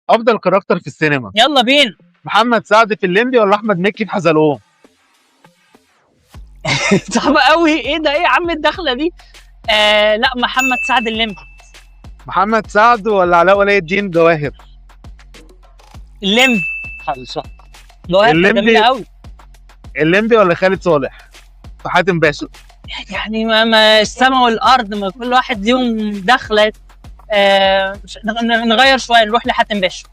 افضل كاركتر في السينما، يلا بينا. محمد سعد في الليمبي ولا احمد مكي في حزلقوم؟ صعبة قوي، ايه ده؟ ايه يا عم الدخلة دي؟ لا، محمد سعد الليمبي. محمد سعد ولا علاء ولي الدين جواهر؟ الليمبي. خلصان. جواهر الليمبي. جميلة قوي. الليمبي ولا خالد صالح في حاتم باشا؟ يعني ما السما والارض، ما كل واحد ليهم دخلة. نغير شوية، نروح لحاتم باشا.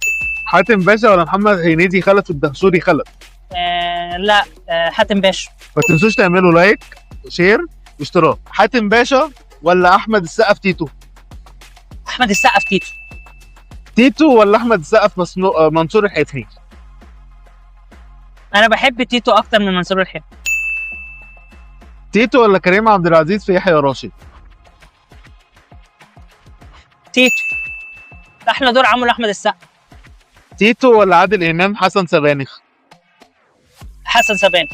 حاتم باشا ولا محمد هنيدي خلف الدهشوري خلف؟ لا، حاتم باشا. ما تنسوش تعملوا لايك وشير واشتراك. حاتم باشا ولا احمد السقا في تيتو؟ احمد السقا في تيتو. تيتو ولا احمد السقا في منصور الحفني؟ انا بحب تيتو اكتر من منصور الحفني. تيتو ولا كريم عبد العزيز في يحيى راشد؟ تيتو. احلى دور عمله احمد السقا. تيتو ولا عادل امام حسن سبانخ؟ حسن سبانخ.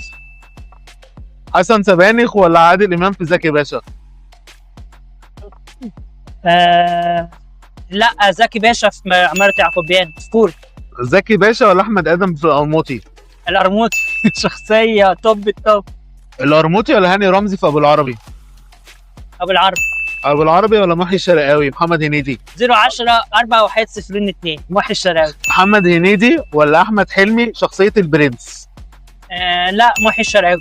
حسن سبانخ ولا عادل امام في زكي باشا؟ لا، زكي باشا في عمارة يعقوبيان سكول. زكي باشا ولا احمد ادم في القرموطي؟ القرموطي. شخصية توب التوب. القرموطي ولا هاني رمزي في ابو العربي؟ ابو العربي. ابو العربي ولا محي الشرقاوي محمد هنيدي؟ 010 4102 محي الشراوي. محمد هنيدي ولا احمد حلمي شخصيه البرنس؟ لا، محي الشراوي.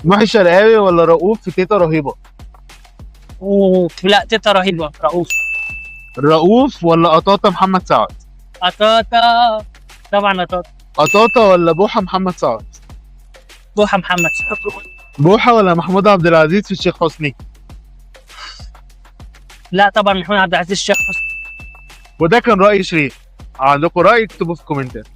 محي الشرقاوي ولا رؤوف في تيتا رهيبه؟ لا، تيتا رهيبة. رؤوف. رؤوف ولا قطاطا محمد سعد؟ قطاطا. طبعا قطاطا. قطاطا ولا بوحه محمد سعد؟ بوحة محمد. بوحه ولا محمود عبد العزيز في الشيخ حسني؟ لا، طبعا محمود عبد العزيز الشيخ حسني. وده كان راي شريف. عندكم راي اكتبوا في كومنتات.